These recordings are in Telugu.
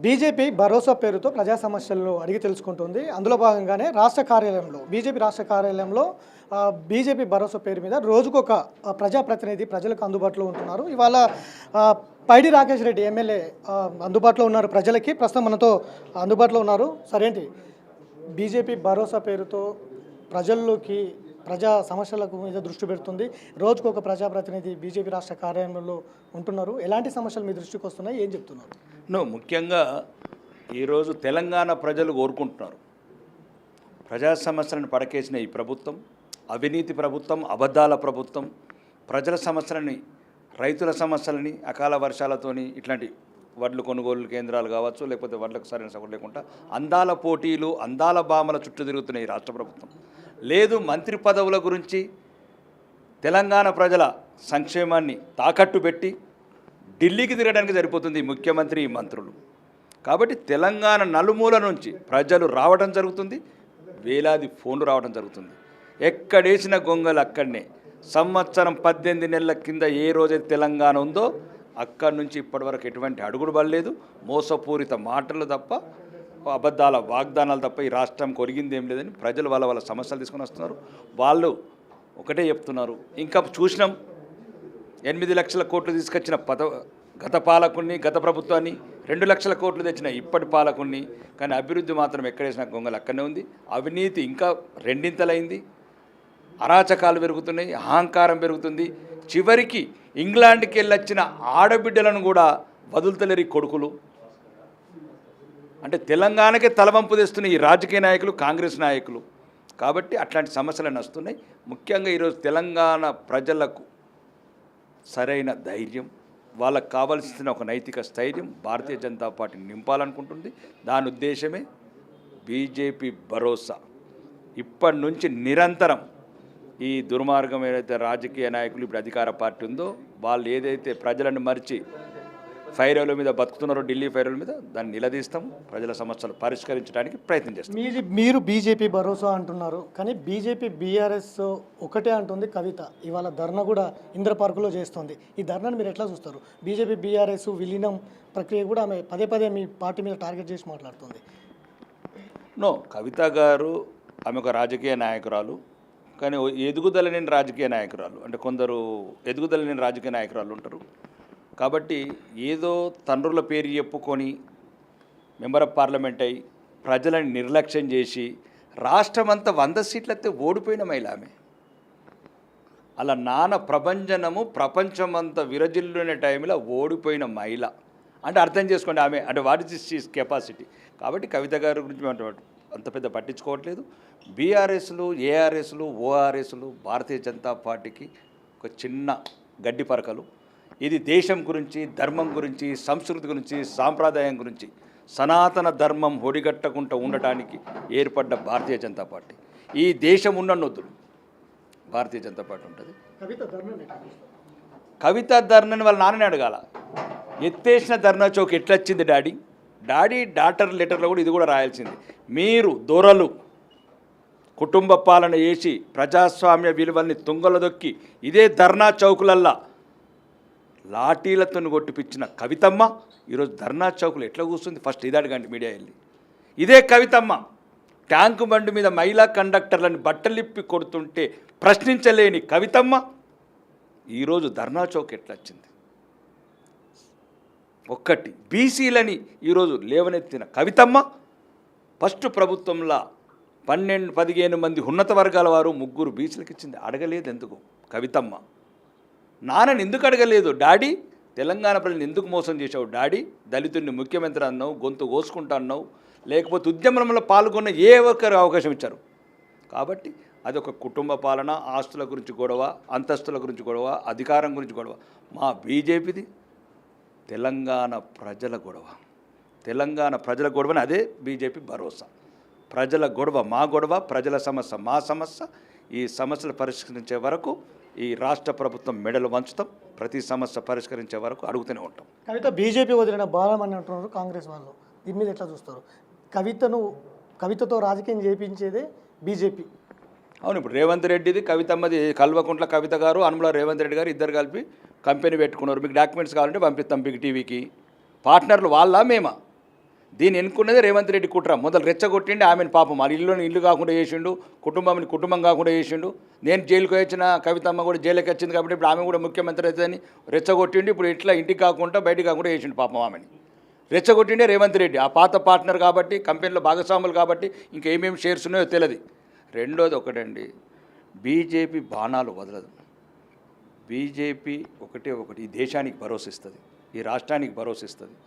బీజేపీ భరోసా పేరుతో ప్రజా సమస్యలను అడిగి తెలుసుకుంటుంది. అందులో భాగంగానే రాష్ట్ర కార్యాలయంలో బీజేపీ రాష్ట్ర కార్యాలయంలో బీజేపీ భరోసా పేరు మీద రోజుకొక ప్రజాప్రతినిధి ప్రజలకు అందుబాటులో ఉంటున్నారు. ఇవాళ పైడి రాకేష్ రెడ్డి ఎమ్మెల్యే అందుబాటులో ఉన్నారు ప్రజలకి. ప్రస్తుతం మనతో అందుబాటులో ఉన్నారు. సరేంటి బీజేపీ భరోసా పేరుతో ప్రజల్లోకి ప్రజా సమస్యలకు మీద దృష్టి పెడుతుంది. రోజుకొక ప్రజాప్రతినిధి బీజేపీ రాష్ట్ర కార్యాలయంలో ఉంటున్నారు. ఎలాంటి సమస్యలు మీ దృష్టికి వస్తున్నాయి, ఏం చెప్తున్నారు? ముఖ్యంగా ఈరోజు తెలంగాణ ప్రజలు కోరుకుంటున్నారు. ప్రజా సమస్యలను పడకేసిన ఈ ప్రభుత్వం అవినీతి ప్రభుత్వం, అబద్ధాల ప్రభుత్వం, ప్రజల సమస్యలని, రైతుల సమస్యలని, అకాల వర్షాలతోని ఇట్లాంటి వడ్లు కొనుగోలు కేంద్రాలు కావచ్చు, లేకపోతే వడ్లకు సరైన సపోర్ట్ లేకుండా అందాల పోటీలు, అందాల బామల చుట్టూ తిరుగుతున్నాయి ఈ రాష్ట్ర ప్రభుత్వం. లేదు మంత్రి పదవుల గురించి తెలంగాణ ప్రజల సంక్షేమాన్ని తాకట్టు పెట్టి ఢిల్లీకి తిరగడానికి సరిపోతుంది ఈ ముఖ్యమంత్రి, ఈ మంత్రులు. కాబట్టి తెలంగాణ నలుమూల నుంచి ప్రజలు రావడం జరుగుతుంది, వేలాది ఫోన్లు రావడం జరుగుతుంది. ఎక్కడేసిన గొంగలు అక్కడనే. సంవత్సరం 18 నెలల కింద ఏ రోజైతే తెలంగాణ ఉందో అక్కడి నుంచి ఇప్పటివరకు ఎటువంటి అడుగుడు పడలేదు. మోసపూరిత మాటలు తప్ప, అబద్ధాల వాగ్దానాలు తప్ప ఈ రాష్ట్రం కొరిగింది ఏం లేదని ప్రజలు వాళ్ళ సమస్యలు తీసుకొని వస్తున్నారు. వాళ్ళు ఒకటే చెప్తున్నారు. ఇంకా చూసినాం 8 లక్షల కోట్లు తీసుకొచ్చిన గత పాలకుని, గత ప్రభుత్వాన్ని, 2 లక్షల కోట్లు తెచ్చిన ఇప్పటి పాలకుని. కానీ అభివృద్ధి మాత్రం ఎక్కడేసిన గొంగలు అక్కడనే ఉంది. అవినీతి ఇంకా రెండింతలైంది. అరాచకాలు పెరుగుతున్నాయి, అహంకారం పెరుగుతుంది. చివరికి ఇంగ్లాండ్కి వెళ్ళొచ్చిన ఆడబిడ్డలను కూడా వదులుతలేరు ఈ కొడుకులు. అంటే తెలంగాణకే తలవంపు తెస్తున్న ఈ రాజకీయ నాయకులు, కాంగ్రెస్ నాయకులు. కాబట్టి అట్లాంటి సమస్యలు వస్తున్నాయి. ముఖ్యంగా ఈరోజు తెలంగాణ ప్రజలకు సరైన ధైర్యం, వాళ్ళకు కావాల్సిన ఒక నైతిక స్థైర్యం భారతీయ జనతా పార్టీ నింపాలనుకుంటుంది. దాని ఉద్దేశమే బీజేపీ భరోసా. ఇప్పటి నుంచి నిరంతరం ఈ దుర్మార్గం ఏదైతే రాజకీయ నాయకులు ఇప్పుడు అధికార పార్టీ ఉందో వాళ్ళు ఏదైతే ప్రజలను మరిచి ఫైర్ల మీద బతుకుతున్నారో, ఢిల్లీ ఫైర్ల మీద, దాన్ని నిలదీస్తాము. ప్రజల సమస్యలు పరిష్కరించడానికి ప్రయత్నం చేస్తాం. మీరు బీజేపీ భరోసా అంటున్నారు, కానీ బీజేపీ బీఆర్ఎస్ ఒకటే అంటుంది కవిత. ఇవాళ ధర్నా కూడా ఇంద్ర పార్కులో చేస్తుంది. ఈ ధర్నాను మీరు ఎట్లా చూస్తారు? బీజేపీ బీఆర్ఎస్ విలీనం ప్రక్రియ కూడా ఆమె పదే మీ పార్టీ మీద టార్గెట్ చేసి మాట్లాడుతుంది. కవిత గారు ఆమె ఒక రాజకీయ నాయకురాలు, కానీ ఎదుగుదల లేని రాజకీయ నాయకురాలు. అంటే కొందరు ఎదుగుదల లేని రాజకీయ నాయకురాలు ఉంటారు. కాబట్టి ఏదో తండ్రుల పేరు చెప్పుకొని మెంబర్ ఆఫ్ పార్లమెంట్ అయి ప్రజలను నిర్లక్ష్యం చేసి రాష్ట్రమంతా 100 సీట్లయితే ఓడిపోయిన మహిళ ఆమె. అలా నాన్న ప్రభంజనము ప్రపంచమంతా విరజిల్లునే టైంలో ఓడిపోయిన మహిళ అంటే అర్థం చేసుకోండి ఆమె అంటే వాట్ ఇస్ షీస్ కెపాసిటీ. కాబట్టి కవిత గారి గురించి అంత పెద్ద పట్టించుకోవట్లేదు. బీఆర్ఎస్లు, ఏఆర్ఎస్లు, ఓఆర్ఎస్లు భారతీయ జనతా పార్టీకి ఒక చిన్న గడ్డి పరకలు. ఇది దేశం గురించి, ధర్మం గురించి, సంస్కృతి గురించి, సాంప్రదాయం గురించి, సనాతన ధర్మం ఒడిగట్టకుండా ఉండటానికి ఏర్పడ్డ భారతీయ జనతా పార్టీ. ఈ దేశం ఉన్నొద్దులు భారతీయ జనతా పార్టీ ఉంటుంది. కవిత ధర్నాన్ని వాళ్ళ నాన్నని అడగాల. ఎత్తేసిన ధర్నా చౌక్ ఎట్లొచ్చింది డాడీ డాటర్ లెటర్లో కూడా ఇది కూడా రాయాల్సింది. మీరు దొరలు కుటుంబ పాలన చేసి ప్రజాస్వామ్య విలువల్ని తుంగల దొక్కి ఇదే ధర్నా చౌకులల్లా లాఠీలతో కొట్టిపించిన కవితమ్మ ఈరోజు ధర్నా చౌకులు ఎట్లా కూర్చుంది? ఫస్ట్ ఇది అడగండి మీడియా వెళ్ళి. ఇదే కవితమ్మ ట్యాంకు బండి మీద మహిళా కండక్టర్లను బట్టలిప్పి కొడుతుంటే ప్రశ్నించలేని కవితమ్మ ఈరోజు ధర్నా చౌక్ ఎట్లా వచ్చింది? ఒక్కటి బీసీలని ఈరోజు లేవనెత్తిన కవితమ్మ ఫస్ట్ ప్రభుత్వంలో 12-15 మంది ఉన్నత వర్గాల వారు 3 బీసీలకు ఇచ్చింది. అడగలేదు ఎందుకు కవితమ్మ? నాన్నని ఎందుకు అడగలేదు? డాడీ తెలంగాణ ప్రజలను ఎందుకు మోసం చేశావు డాడీ? దళితుడిని ముఖ్యమంత్రి అన్నావు, గొంతు కోసుకుంటా అన్నావు, లేకపోతే ఉద్యమంలో పాల్గొన్న ఏ ఒక్కరు అవకాశం ఇచ్చారు? కాబట్టి అదొక కుటుంబ పాలన, ఆస్తుల గురించి గొడవ, అంతస్తుల గురించి గొడవ, అధికారం గురించి గొడవ. మా బీజేపీది తెలంగాణ ప్రజల గొడవ. తెలంగాణ ప్రజల గొడవని అదే బీజేపీ భరోసా. ప్రజల గొడవ మా గొడవ, ప్రజల సమస్య మా సమస్య. ఈ సమస్యలు పరిష్కరించే వరకు ఈ రాష్ట్ర ప్రభుత్వం మెడలు వంచుతాం. ప్రతి సమస్య పరిష్కరించే వరకు అడుగుతూనే ఉంటాం. కవిత బీజేపీ వదిలిన బాలం అని అంటున్నారు కాంగ్రెస్ వాళ్ళు. దీని మీద ఎట్లా చూస్తారు? కవితతో రాజకీయం చేయించేదే బీజేపీ. అవును, ఇప్పుడు రేవంత్ రెడ్డిది, కవితమ్మది, కల్వకుంట్ల కవిత గారు, అనుమల రేవంత్ రెడ్డి గారు ఇద్దరు కలిపి కంపెనీ పెట్టుకున్నారు. మీకు డాక్యుమెంట్స్ కావాలంటే పంపిస్తాం బిగ్ టీవీకి. పార్ట్నర్లు వాళ్ళ మేమా? దీన్ని ఎన్నుకున్నదే రేవంత్ రెడ్డి కుట్ర. మొదలు రెచ్చగొట్టిండి ఆమెను పాపం వాళ్ళ ఇల్లు కాకుండా చేసిండు, కుటుంబం కాకుండా చేసిండు. నేను జైలుకి వచ్చిన కవితమ్మ కూడా జైలుకి వచ్చింది కాబట్టి ఇప్పుడు ఆమె కూడా ముఖ్యమంత్రి అవుతుందని రెచ్చగొట్టిండి. ఇప్పుడు ఇట్లా ఇంటికి కాకుండా బయటికి కాకుండా చేసిండు పాపం ఆమెని. రెచ్చగొట్టిండే రేవంత్ రెడ్డి, ఆ పాత పార్ట్నర్ కాబట్టి, కంపెనీలో భాగస్వాములు కాబట్టి ఇంకా ఏమేమి షేర్స్ ఉన్నాయో తెలియదు. రెండోది ఒకటండి, బీజేపీ బాణాలు వదలదు. బీజేపీ ఒకటి ఈ దేశానికి భరోసా ఇస్తుంది, ఈ రాష్ట్రానికి భరోసా ఇస్తుంది.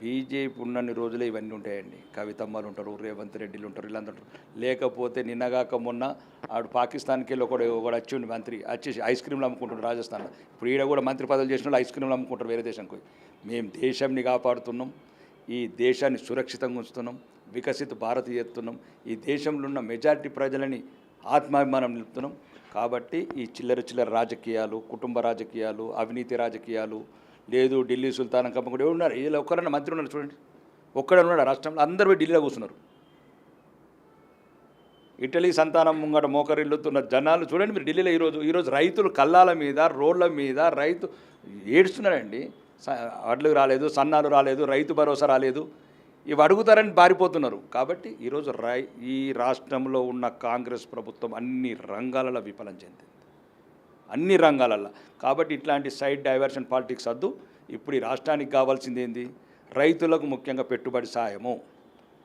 బీజేపీ ఉన్నన్ని రోజులే ఇవన్నీ ఉంటాయండి. కవితమ్మలు ఉంటారు, రేవంత్ రెడ్డిలు ఉంటారు, వీళ్ళందరూ ఉంటారు. లేకపోతే నిన్నగాక మొన్న ఆడు పాకిస్తాన్కి వెళ్ళి ఒకడు వచ్చిండు మంత్రి, వచ్చేసి ఐస్ క్రీమ్లు అమ్ముకుంటాడు రాజస్థాన్లో. ఇప్పుడు ఈడ కూడా మంత్రి పదవులు చేసిన వాళ్ళు ఐస్ క్రీమ్లు అమ్ముకుంటారు వేరే దేశానికి. మేము దేశాన్ని కాపాడుతున్నాం, ఈ దేశాన్ని సురక్షితంగా ఉంచుతున్నాం, వికసిత భారత్ చేస్తున్నాం, ఈ దేశంలో ఉన్న మెజారిటీ ప్రజలని ఆత్మాభిమానం నిలుపుతున్నాం. కాబట్టి ఈ చిల్లర రాజకీయాలు, కుటుంబ రాజకీయాలు, అవినీతి రాజకీయాలు లేదు. ఢిల్లీ సుల్తాన్ కమ్మ కూడా ఉన్నారు, ఇలా ఒక్కరన్నా మంత్రి ఉన్నారు చూడండి, ఒక్కడన్నాడు రాష్ట్రంలో, అందరూ పోయి ఢిల్లీలో కూర్చున్నారు. ఇటలీ సంతానం ముంగట మోకరిల్లుతున్న జనాలు చూడండి మీరు ఢిల్లీలో. ఈరోజు రైతులు కల్లాల మీద, రోడ్ల మీద రైతు ఏడుస్తున్నారండి. వడ్లు రాలేదు, సన్నాలు రాలేదు, రైతు భరోసా రాలేదు, ఇవి అడుగుతారని పారిపోతున్నారు. కాబట్టి ఈరోజు ఈ రాష్ట్రంలో ఉన్న కాంగ్రెస్ ప్రభుత్వం అన్ని రంగాలలో విఫలం చెందింది, అన్ని రంగాలల్లో. కాబట్టి ఇట్లాంటి సైడ్ డైవర్షన్ పాలిటిక్స్ వద్దు. ఇప్పుడు ఈ రాష్ట్రానికి కావాల్సింది ఏంది? రైతులకు ముఖ్యంగా పెట్టుబడి సాయము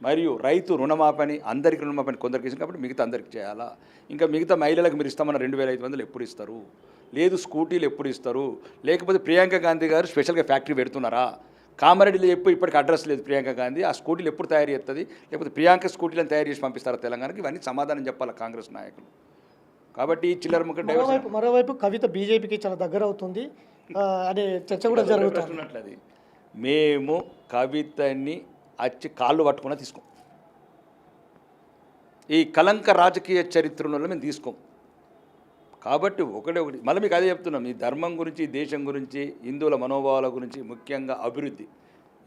మరియు రైతు రుణమాపని. అందరికీ రుణమాపని కొందరికి ఇస్తుంది కాబట్టి మిగతా అందరికీ చేయాలా. ఇంకా మిగతా మహిళలకు మీరు ఇస్తామన్న 2500 ఎప్పుడు ఇస్తారు? లేదు స్కూటీలు ఎప్పుడు ఇస్తారు? లేకపోతే ప్రియాంక గాంధీ గారు స్పెషల్గా ఫ్యాక్టరీ పెడుతున్నారా? కామారెడ్డిలో ఇప్పటికి అడ్రస్ లేదు ప్రియాంక గాంధీ. ఆ స్కూటీలు ఎప్పుడు తయారు చేస్తుంది? లేకపోతే ప్రియాంక స్కూటీలను తయారు చేసి పంపిస్తారా తెలంగాణకి? ఇవన్నీ సమాధానం చెప్పాలి కాంగ్రెస్ నాయకులు. కాబట్టి చిల్లర ముఖ మరోవైపు కవిత బీజేపీకి చాలా దగ్గర అవుతుంది అనే చర్చ కూడా జరుగుతున్నట్లు. అది మేము కవితని వచ్చి కాళ్ళు పట్టుకున్నా తీసుకోం. ఈ కలంక రాజకీయ చరిత్రలో మేము తీసుకోం. కాబట్టి ఒకటి మళ్ళీ మీకు అదే చెప్తున్నాం, ఈ ధర్మం గురించి, ఈ దేశం గురించి, హిందువుల మనోభావాల గురించి, ముఖ్యంగా అభివృద్ధి,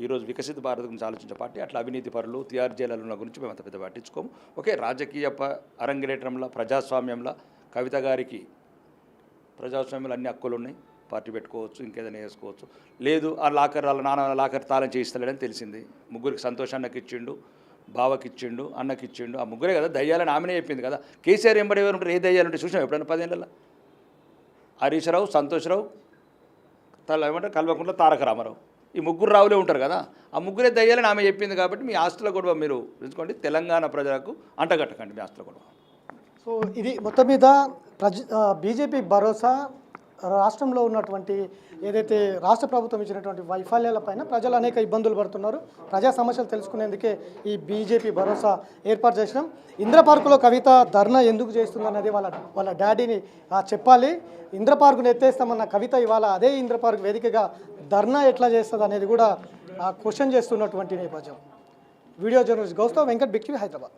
ఈరోజు వికసిత భారత్ గురించి ఆలోచించే పార్టీ. అట్లా అవినీతి పరులు, టీఆర్ జైలుల గురించి మేము అంత పెద్ద పట్టించుకోము. ఓకే, రాజకీయ అరంగేట్రంలో, ప్రజాస్వామ్యంలో కవిత గారికి ప్రజాస్వామ్యంలో అన్ని హక్కులు ఉన్నాయి, పార్టీ పెట్టుకోవచ్చు, ఇంకేదైనా వేసుకోవచ్చు. లేదు ఆ నాన్న లాకర్ తాళం చేయిస్తలేడని తెలిసింది. ముగ్గురికి సంతోషానికి ఇచ్చిండు, బావకి ఇచ్చిండు, అన్నకి ఇచ్చిండు. ఆ ముగ్గురే కదా దయ్యాలని ఆమెనే చెప్పింది కదా. కేసీఆర్ ఎంబడి ఎవరు ఉంటారు? ఏ దయ్యాలుంటే చూసినాం ఎప్పుడైనా 10 ఏళ్ళలో? హరీష్ రావు, సంతోష్ రావు, ఏమంటారు కల్వకుంట్ల తారక రామారావు, ఈ ముగ్గురు రావులే ఉంటారు కదా. ఆ ముగ్గురే దయ్యాలని ఆమె చెప్పింది. కాబట్టి మీ ఆస్తుల గొడవ మీరు తెలుసుకోండి, తెలంగాణ ప్రజలకు అంటగట్టకండి మీ ఆస్తుల గొడవ. సో ఇది మొత్తం మీద బీజేపీ భరోసా రాష్ట్రంలో ఉన్నటువంటి ఏదైతే రాష్ట్ర ప్రభుత్వం ఇచ్చినటువంటి వైఫల్యాలపైన ప్రజలు అనేక ఇబ్బందులు పడుతున్నారు. ప్రజా సమస్యలు తెలుసుకునేందుకే ఈ బీజేపీ భరోసా ఏర్పాటు చేసినాం. ఇంద్ర పార్కులో కవిత ధర్నా ఎందుకు చేస్తుందన్నది వాళ్ళ డాడీని చెప్పాలి. ఇంద్ర పార్కును ఎత్తేస్తామన్న కవిత ఇవాళ అదే ఇంద్ర పార్క్ వేదికగా ధర్నా ఎట్లా చేస్తుంది అనేది కూడా క్వశ్చన్ చేస్తున్నటువంటి నేపథ్యం. వీడియో జర్నలిస్ట్ గౌస్తవ్ వెంకట్, బిగ్ టీవీ, హైదరాబాద్.